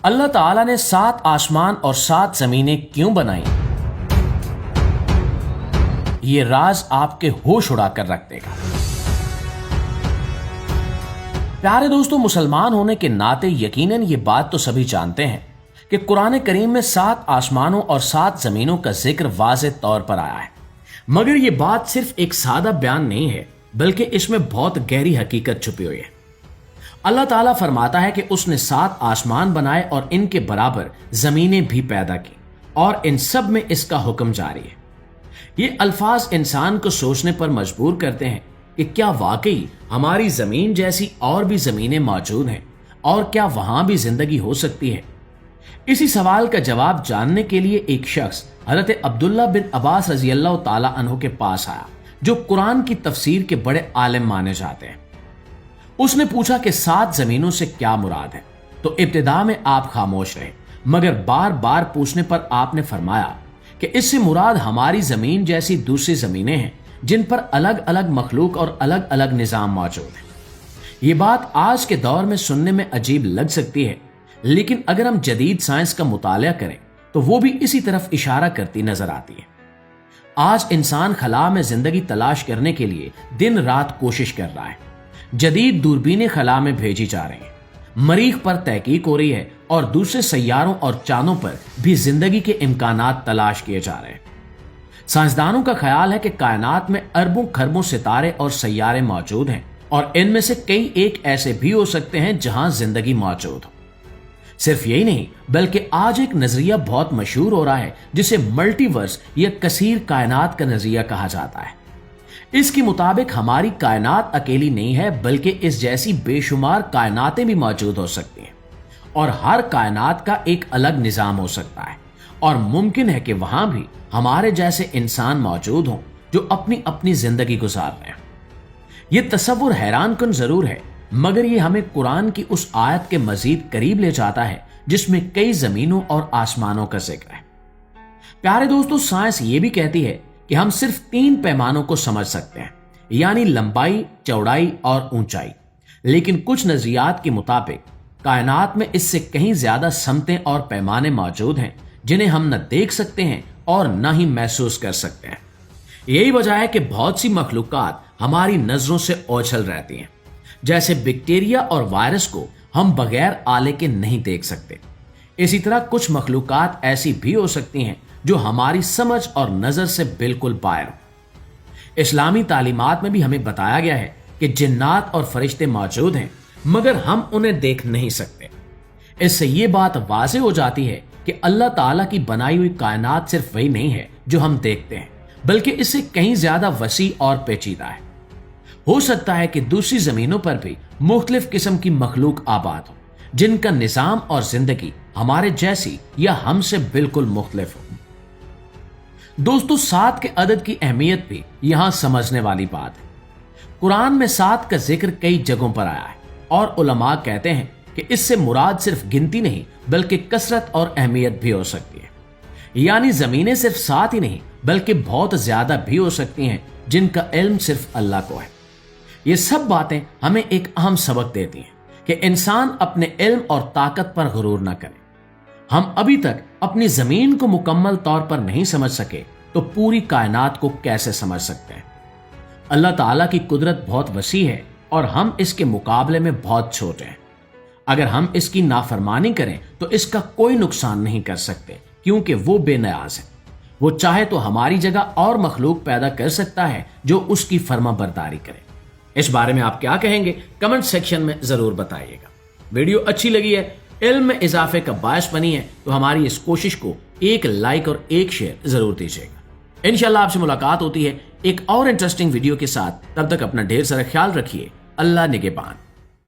اللہ تعالیٰ نے 7 آسمان اور 7 زمینیں کیوں بنائی؟ یہ راز آپ کے ہوش اڑا کر رکھ دے گا۔ پیارے دوستو، مسلمان ہونے کے ناطے یقیناً یہ بات تو سبھی جانتے ہیں کہ قرآن کریم میں 7 آسمانوں اور 7 زمینوں کا ذکر واضح طور پر آیا ہے، مگر یہ بات صرف ایک سادہ بیان نہیں ہے، بلکہ اس میں بہت گہری حقیقت چھپی ہوئی ہے۔ اللہ تعالیٰ فرماتا ہے کہ اس نے 7 آسمان بنائے اور ان کے برابر زمینیں بھی پیدا کی، اور ان سب میں اس کا حکم جاری ہے۔ یہ الفاظ انسان کو سوچنے پر مجبور کرتے ہیں کہ کیا واقعی ہماری زمین جیسی اور بھی زمینیں موجود ہیں، اور کیا وہاں بھی زندگی ہو سکتی ہے؟ اسی سوال کا جواب جاننے کے لیے ایک شخص حضرت عبداللہ بن عباس رضی اللہ تعالیٰ عنہ کے پاس آیا، جو قرآن کی تفسیر کے بڑے عالم مانے جاتے ہیں۔ اس نے پوچھا کہ 7 زمینوں سے کیا مراد ہے، تو ابتدا میں آپ خاموش رہے، مگر بار بار پوچھنے پر آپ نے فرمایا کہ اس سے مراد ہماری زمین جیسی دوسری زمینیں ہیں جن پر الگ الگ مخلوق اور الگ الگ نظام موجود ہیں۔ یہ بات آج کے دور میں سننے میں عجیب لگ سکتی ہے، لیکن اگر ہم جدید سائنس کا مطالعہ کریں تو وہ بھی اسی طرف اشارہ کرتی نظر آتی ہے۔ آج انسان خلا میں زندگی تلاش کرنے کے لیے دن رات کوشش کر رہا ہے۔ جدید دوربینیں خلا میں بھیجی جا رہی ہیں، مریخ پر تحقیق ہو رہی ہے، اور دوسرے سیاروں اور چاندوں پر بھی زندگی کے امکانات تلاش کیے جا رہے ہیں۔ سائنسدانوں کا خیال ہے کہ کائنات میں اربوں کھربوں ستارے اور سیارے موجود ہیں، اور ان میں سے کئی ایک ایسے بھی ہو سکتے ہیں جہاں زندگی موجود ہو۔ صرف یہی نہیں، بلکہ آج ایک نظریہ بہت مشہور ہو رہا ہے جسے ملٹی ورس یا کثیر کائنات کا نظریہ کہا جاتا ہے۔ اس کے مطابق ہماری کائنات اکیلی نہیں ہے، بلکہ اس جیسی بے شمار کائناتیں بھی موجود ہو سکتی ہیں، اور ہر کائنات کا ایک الگ نظام ہو سکتا ہے، اور ممکن ہے کہ وہاں بھی ہمارے جیسے انسان موجود ہوں جو اپنی اپنی زندگی گزار رہے ہیں۔ یہ تصور حیران کن ضرور ہے، مگر یہ ہمیں قرآن کی اس آیت کے مزید قریب لے جاتا ہے جس میں کئی زمینوں اور آسمانوں کا ذکر ہے۔ پیارے دوستو، سائنس یہ بھی کہتی ہے کہ ہم صرف 3 پیمانوں کو سمجھ سکتے ہیں، یعنی لمبائی، چوڑائی اور اونچائی، لیکن کچھ نظریات کے مطابق کائنات میں اس سے کہیں زیادہ سمتیں اور پیمانے موجود ہیں جنہیں ہم نہ دیکھ سکتے ہیں اور نہ ہی محسوس کر سکتے ہیں۔ یہی وجہ ہے کہ بہت سی مخلوقات ہماری نظروں سے اوجھل رہتی ہیں، جیسے بیکٹیریا اور وائرس کو ہم بغیر آلے کے نہیں دیکھ سکتے۔ اسی طرح کچھ مخلوقات ایسی بھی ہو سکتی ہیں جو ہماری سمجھ اور نظر سے بالکل باہر ہو۔ اسلامی تعلیمات میں بھی ہمیں بتایا گیا ہے کہ جنات اور فرشتے موجود ہیں، مگر ہم انہیں دیکھ نہیں سکتے۔ اس سے یہ بات واضح ہو جاتی ہے کہ اللہ تعالیٰ کی بنائی ہوئی کائنات صرف وہی نہیں ہے جو ہم دیکھتے ہیں، بلکہ اس سے کہیں زیادہ وسیع اور پیچیدہ ہے۔ ہو سکتا ہے کہ دوسری زمینوں پر بھی مختلف قسم کی مخلوق آباد ہو، جن کا نظام اور زندگی ہمارے جیسی یا ہم سے بالکل مختلف ہو۔ دوستو، 7 کے عدد کی اہمیت بھی یہاں سمجھنے والی بات ہے۔ قرآن میں 7 کا ذکر کئی جگہوں پر آیا ہے، اور علماء کہتے ہیں کہ اس سے مراد صرف گنتی نہیں بلکہ کثرت اور اہمیت بھی ہو سکتی ہے، یعنی زمینیں صرف 7 ہی نہیں بلکہ بہت زیادہ بھی ہو سکتی ہیں جن کا علم صرف اللہ کو ہے۔ یہ سب باتیں ہمیں ایک اہم سبق دیتی ہیں کہ انسان اپنے علم اور طاقت پر غرور نہ کرے۔ ہم ابھی تک اپنی زمین کو مکمل طور پر نہیں سمجھ سکے تو پوری کائنات کو کیسے سمجھ سکتے ہیں؟ اللہ تعالیٰ کی قدرت بہت وسیع ہے، اور ہم اس کے مقابلے میں بہت چھوٹے ہیں۔ اگر ہم اس کی نافرمانی کریں تو اس کا کوئی نقصان نہیں کر سکتے، کیونکہ وہ بے نیاز ہے۔ وہ چاہے تو ہماری جگہ اور مخلوق پیدا کر سکتا ہے جو اس کی فرما برداری کرے۔ اس بارے میں آپ کیا کہیں گے؟ کمنٹ سیکشن میں ضرور بتائیے گا۔ ویڈیو اچھی لگی ہے، علم میں اضافے کا باعث بنی ہے، تو ہماری اس کوشش کو ایک لائک اور ایک شیئر ضرور دیجیے گا۔ انشاءاللہ آپ سے ملاقات ہوتی ہے ایک اور انٹرسٹنگ ویڈیو کے ساتھ۔ تب تک اپنا ڈھیر سارا خیال رکھیے۔ اللہ نگہبان۔